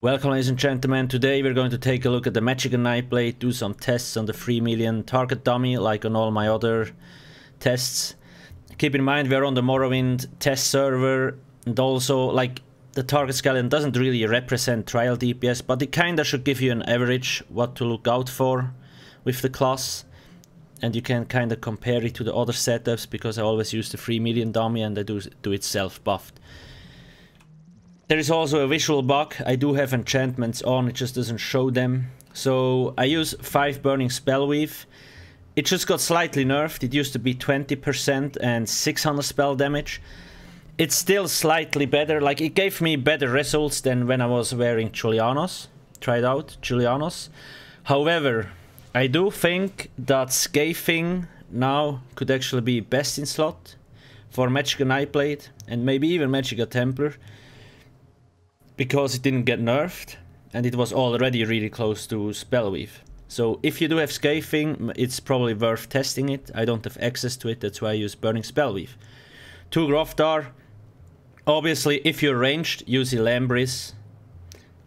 Welcome, ladies and gentlemen. Today we're going to take a look at the Magicka Nightblade, do some tests on the 3 million target dummy like on all my other tests. Keep in mind we're on the Morrowind test server, and also like the target skeleton doesn't really represent trial DPS, but it kinda should give you an average what to look out for with the class. And you can kinda compare it to the other setups, because I always use the 3 million dummy and I do it self-buffed. There is also a visual bug. I do have enchantments on, it just doesn't show them. So I use 5 burning spell weave. It just got slightly nerfed. It used to be 20% and 600 spell damage. It's still slightly better. Like, it gave me better results than when I was wearing Julianos. Tried out Julianos. However, I do think that Scathing now could actually be best in slot for Magicka Nightblade and maybe even Magicka Templar, because it didn't get nerfed and it was already really close to Spellweave. So if you do have Scathing, it's probably worth testing it. I don't have access to it, that's why I use Burning Spellweave. 2 Groftar. Obviously, if you're ranged, use Elambris.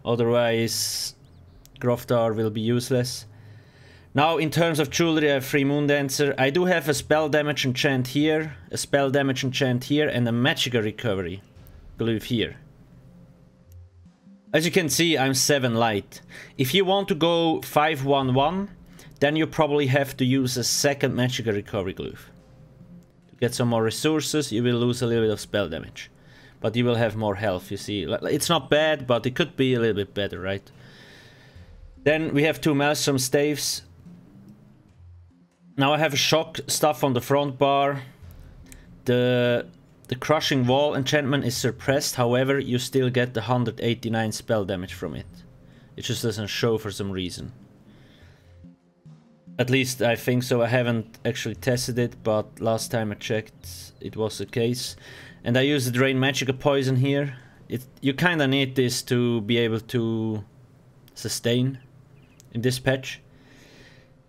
Otherwise, Groftar will be useless. Now, in terms of jewelry, I have 3 Moondancer. I do have a spell damage enchant here, a spell damage enchant here, and a Magicka recovery glaive here. As you can see, I'm 7 light. If you want to go 5-1-1, then you probably have to use a second Magicka recovery glaive. To get some more resources, you will lose a little bit of spell damage. But you will have more health, you see. It's not bad, but it could be a little bit better, right? Then we have 2 Maelstrom staves. Now I have a shock stuff on the front bar. The crushing wall enchantment is suppressed, however you still get the 189 spell damage from it. It just doesn't show for some reason. At least I think so. I haven't actually tested it, but last time I checked it was the case. And I use the Drain Magicka Poison here. You kinda need this to be able to sustain in this patch.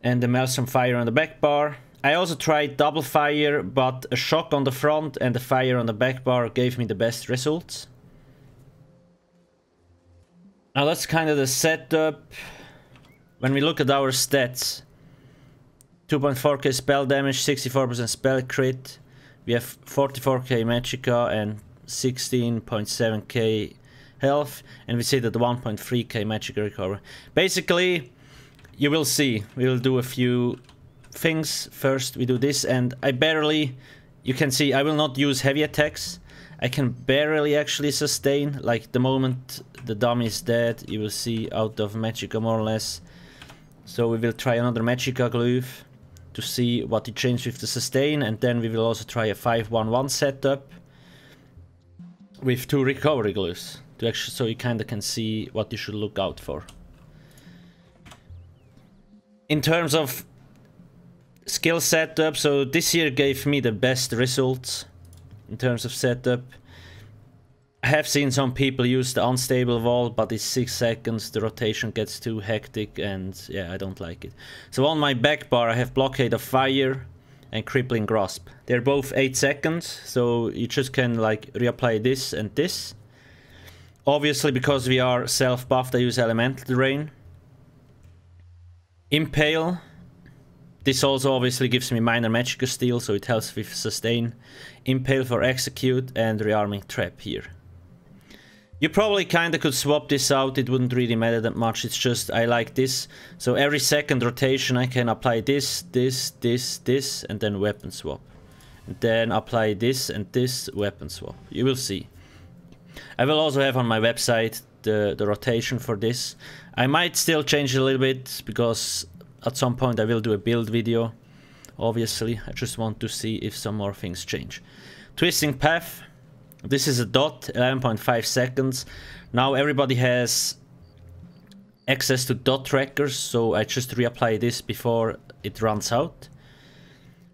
And the Maelstrom Fire on the back bar. I also tried double fire, but a shock on the front and the fire on the back bar gave me the best results. Now that's kind of the setup. When we look at our stats, 2.4k spell damage, 64% spell crit. We have 44k Magicka and 16.7k health, and we see that the 1.3k Magicka recovery. Basically, you will see, we will do a few things. First we do this, and I barely, you can see I will not use heavy attacks. I can barely actually sustain. Like, the moment the dummy is dead, you will see out of Magicka more or less. So we will try another Magicka glaive to see what it changed with the sustain, and then we will also try a 5-1-1 setup with 2 recovery glaives to actually, so you kinda can see what you should look out for. In terms of skill setup, so this here gave me the best results in terms of setup. I have seen some people use the unstable wall, but it's 6 seconds, the rotation gets too hectic, and yeah, I don't like it. So on my back bar I have Blockade of Fire and Crippling Grasp. They're both 8 seconds, so you just can like reapply this and this. Obviously, because we are self-buffed, I use Elemental Drain. Impale. This also obviously gives me minor Magicka steal, so it helps with sustain. Impale for execute, and rearming trap here. You probably kinda could swap this out, it wouldn't really matter that much, it's just I like this. So every second rotation I can apply this, this, this, this, and then weapon swap. And then apply this and this, weapon swap. You will see. I will also have on my website the rotation for this. I might still change it a little bit, because at some point I will do a build video. Obviously, I just want to see if some more things change. Twisting Path. This is a dot, 11.5 seconds. Now everybody has access to dot trackers, so I just reapply this before it runs out.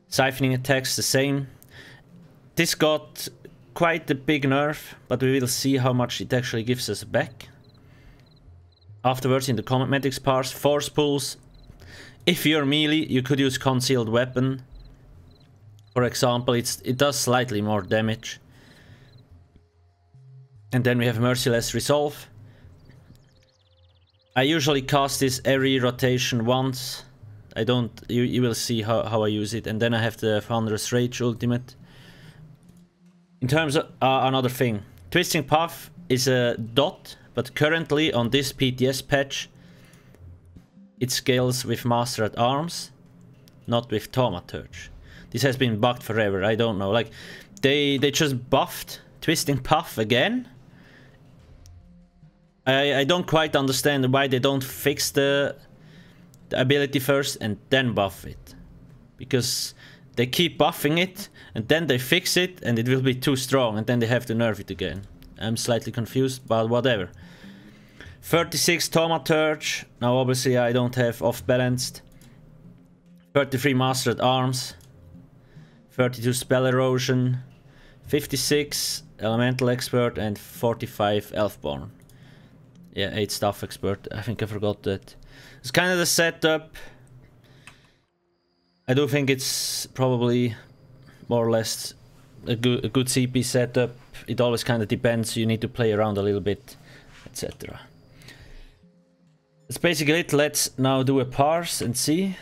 Siphoning attacks, the same. This got quite a big nerf, but we will see how much it actually gives us back afterwards in the Combat Metrics parse. Force pulls. If you're melee, you could use Concealed Weapon. For example, it does slightly more damage. And then we have Merciless Resolve. I usually cast this every rotation once. I don't, you will see how I use it. And then I have the Thunderous Rage ultimate. In terms of another thing, Twisting Path is a dot, but currently on this PTS patch it scales with Master at Arms, not with Thaumaturge. This has been bugged forever, I don't know. Like, they just buffed Twisting Path again. I don't quite understand why they don't fix the ability first and then buff it. Because they keep buffing it and then they fix it and it will be too strong and then they have to nerf it again. I'm slightly confused, but whatever. 36 Thaumaturge. Now obviously I don't have off-balanced. 33 Master at Arms. 32 Spell Erosion. 56 Elemental Expert and 45 Elfborn. Yeah, 8 Staff Expert. I think I forgot that. It's kind of the setup. I do think it's probably more or less a good CP setup. It always kind of depends. You need to play around a little bit, etc. That's basically it. Let's now do a parse and see.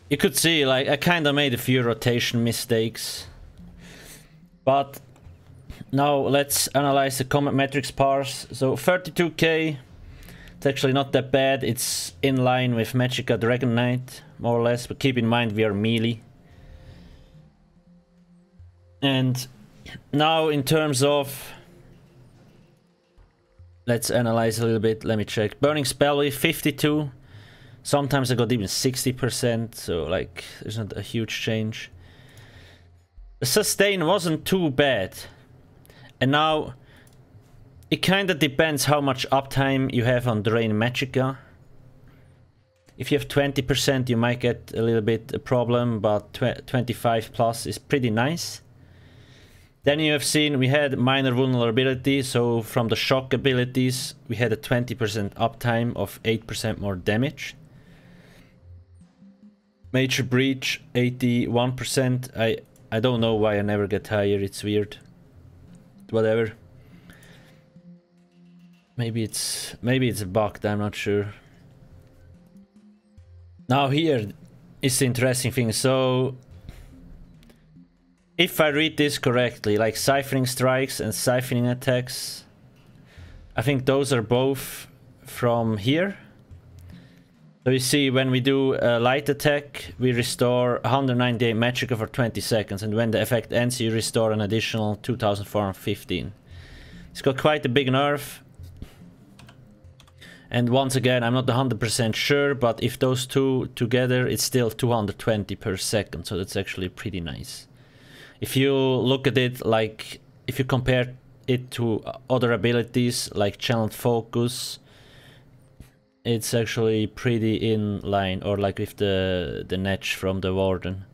You could see, like, I kind of made a few rotation mistakes. But now let's analyze the combat metrics parse. So 32k, it's actually not that bad. It's in line with Magicka Dragon Knight, more or less. But keep in mind we are melee. And now in terms of... let's analyze a little bit. Let me check. Burning Spell with 52. Sometimes I got even 60%, so like there's not a huge change. The sustain wasn't too bad. And now it kind of depends how much uptime you have on Drain Magicka. If you have 20% you might get a little bit a problem, but 25 plus is pretty nice. Then you have seen we had minor vulnerability, so from the shock abilities we had a 20% uptime of 8% more damage. Major Breach 81%. I don't know why I never get higher, it's weird. Whatever. Maybe it's bugged, I'm not sure. Now here is the interesting thing. So if I read this correctly, like Ciphering Strikes and Siphoning Attacks, I think those are both from here. So you see, when we do a light attack, we restore 198 Magicka for 20 seconds, and when the effect ends, you restore an additional 2415. It's got quite a big nerf. And once again, I'm not 100% sure, but if those two together, it's still 220 per second, so that's actually pretty nice. If you look at it like, if you compare it to other abilities like channeled focus, it's actually pretty in line, or like with the Netch from the Warden.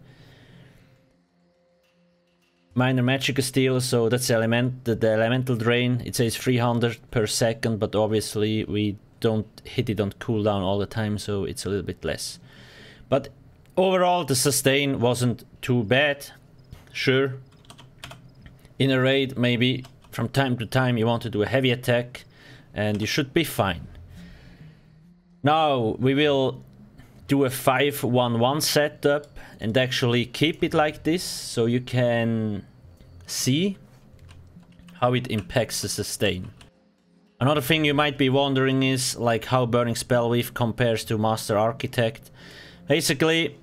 Minor Magicka Steel, so that's the elemental drain. It says 300 per second, but obviously we don't hit it on cooldown all the time, so it's a little bit less. But overall the sustain wasn't too bad. Sure, in a raid maybe from time to time you want to do a heavy attack and you should be fine. Now we will do a 5-1-1 setup and actually keep it like this, so you can see how it impacts the sustain. Another thing you might be wondering is like how Burning Spellweave compares to Master Architect. Basically,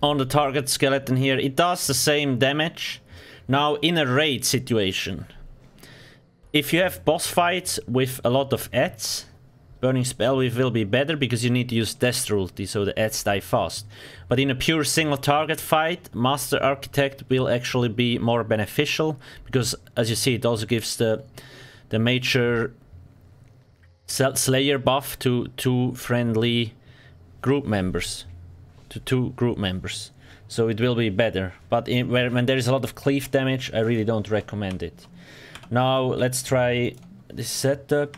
on the target skeleton here, it does the same damage. Now in a raid situation, if you have boss fights with a lot of adds, Burning Spellweave will be better because you need to use Death Ulti, so the adds die fast. But in a pure single target fight, Master Architect will actually be more beneficial because, as you see, it also gives the major Slayer buff to two friendly group members. So it will be better. But when there is a lot of cleave damage, I really don't recommend it. Now let's try this setup.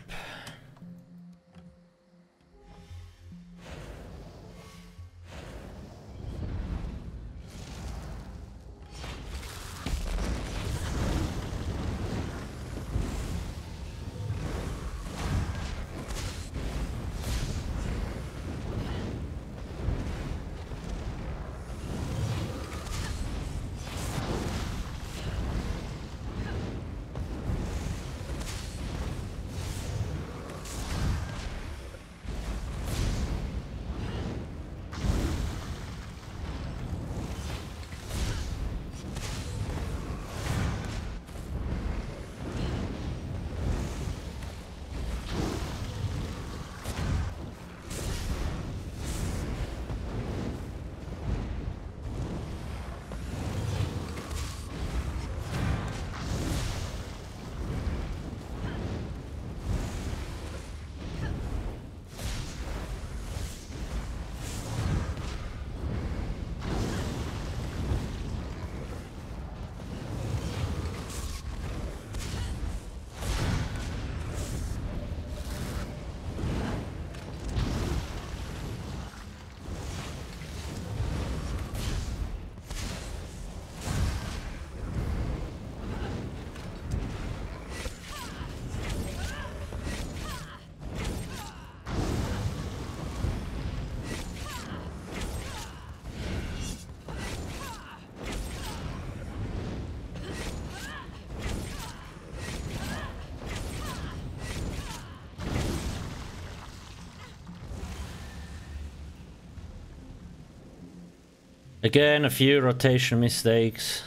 Again, a few rotation mistakes.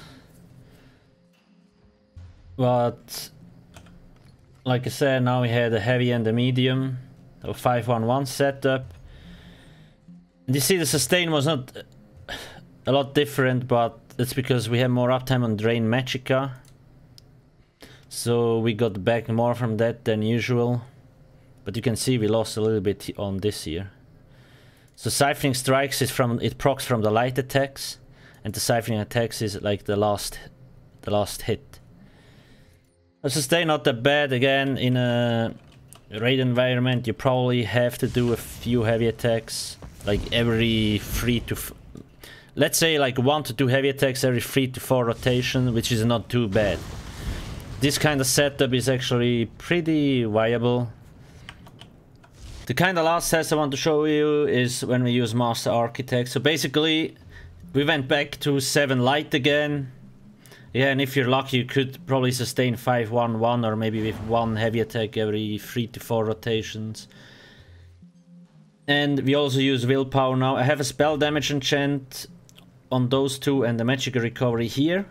But like I said, now we had a heavy and a medium. A 5-1-1 setup. And you see the sustain was not a lot different, but it's because we have more uptime on Drain Magicka. So we got back more from that than usual. But you can see we lost a little bit on this here. So Siphoning Strikes is it procs from the light attacks, and the Siphoning attacks is like the last hit. The sustain not that bad. Again, in a raid environment you probably have to do a few heavy attacks, like every 3 to let's say like 1 to 2 heavy attacks every 3 to 4 rotation, which is not too bad. This kind of setup is actually pretty viable. The kind of last test I want to show you is when we use Master Architect. So basically, we went back to 7 light again. Yeah, and if you're lucky, you could probably sustain 5-1-1 or maybe with 1 heavy attack every 3 to 4 rotations. And we also use Willpower now. I have a spell damage enchant on those two and the Magicka recovery here.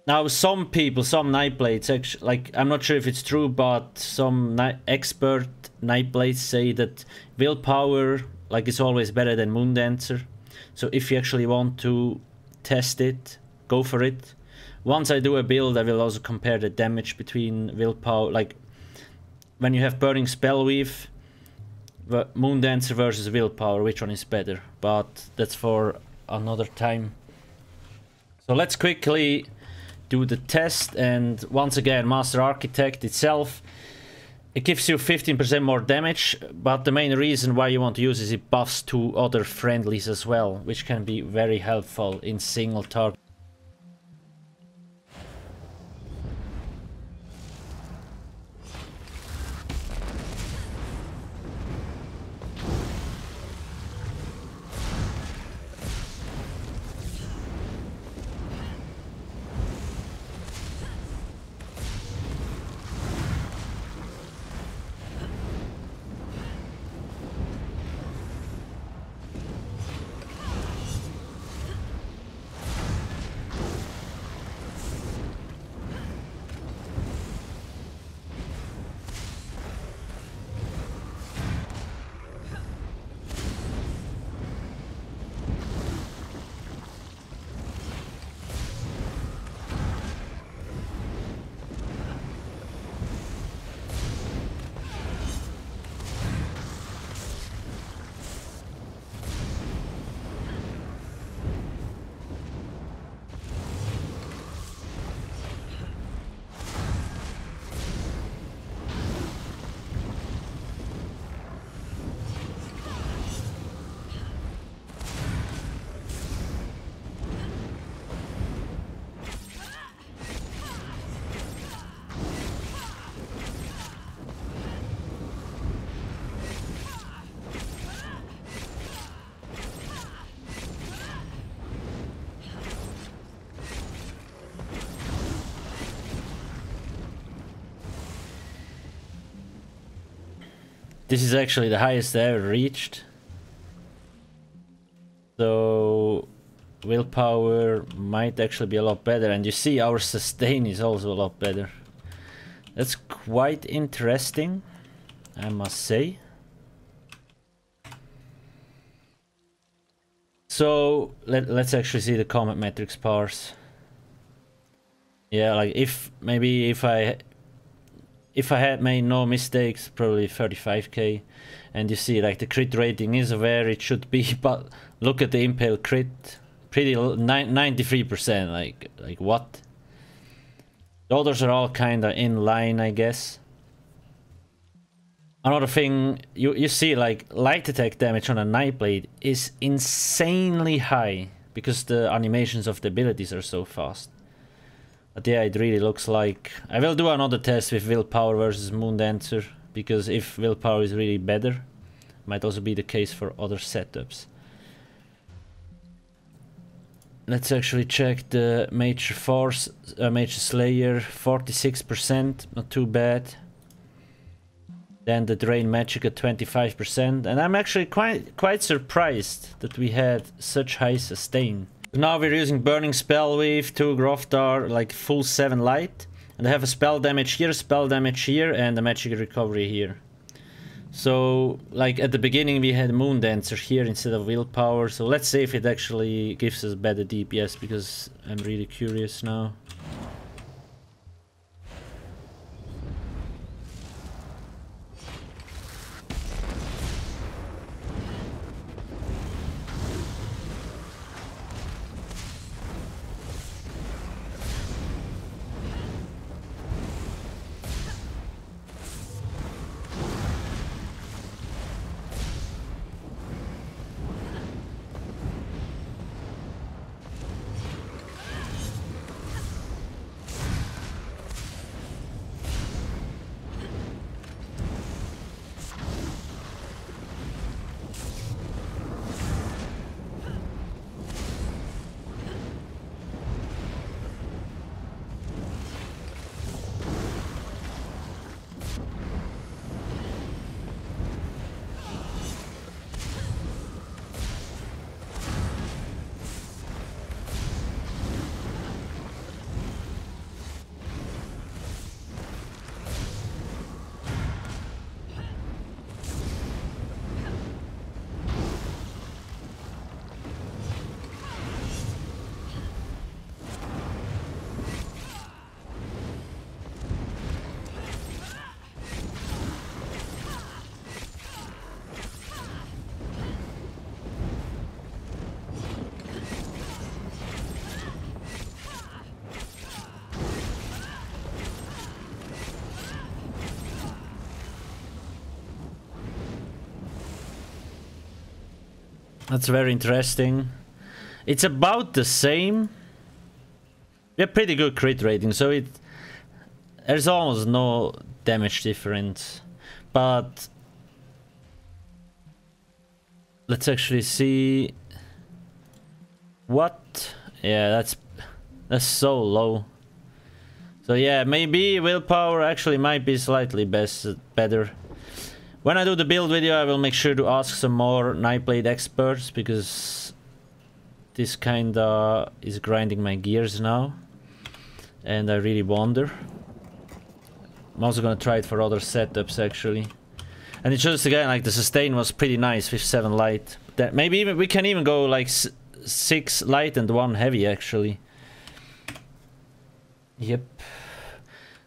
Now some people, some Nightblades, actually, like, I'm not sure if it's true, but some expert Nightblades say that Willpower, like, is always better than Moondancer. So if you actually want to test it, go for it. once I do a build, I will also compare the damage between Willpower, like when you have Burning Spellweave, Moondancer versus Willpower, which one is better? But that's for another time. So let's quickly do the test, and once again, Master Architect itself, it gives you 15% more damage, but the main reason why you want to use is it buffs 2 other friendlies as well, which can be very helpful in single target. This is actually the highest I ever reached. So Willpower might actually be a lot better, and you see our sustain is also a lot better. That's quite interesting, I must say. So let's actually see the combat metrics parse. Yeah, like if I had made no mistakes, probably 35k. And you see, like, the crit rating is where it should be, but look at the impale crit, pretty 93%. Like what? The others are all kind of in line, I guess. Another thing, you see, like, light attack damage on a Nightblade is insanely high because the animations of the abilities are so fast. But yeah, it really looks like... I will do another test with Willpower versus Moondancer, because if Willpower is really better, might also be the case for other setups. Let's actually check the Major Force, Major Slayer, 46%, not too bad. Then the Drain Magic at 25%, and I'm actually quite surprised that we had such high sustain. Now we're using Burning Spellweave, 2 Groftar, like full 7 light. And I have a spell damage here, and a magic recovery here. So, like, at the beginning we had Moondancer here instead of Willpower. So let's see if it actually gives us better DPS, because I'm really curious now. That's very interesting. It's about the same. We have pretty good crit rating, so there's almost no damage difference. But let's actually see what. Yeah, that's so low. So yeah, maybe willpower actually might be slightly better. When I do the build video, I will make sure to ask some more Nightblade experts, because this kinda is grinding my gears now, and I really wonder. I'm also gonna try it for other setups actually. And it's just again like the sustain was pretty nice with 7 light. That maybe even we can even go like 6 light and 1 heavy actually. Yep.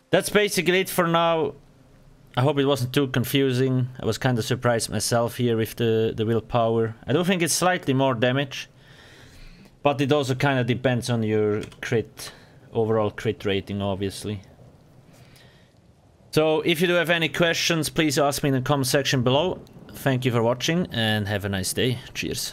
That's basically it for now. I hope it wasn't too confusing. I was kind of surprised myself here with the willpower. I do think it's slightly more damage, but it also kind of depends on your crit, overall crit rating obviously. So if you do have any questions, please ask me in the comment section below. Thank you for watching and have a nice day. Cheers.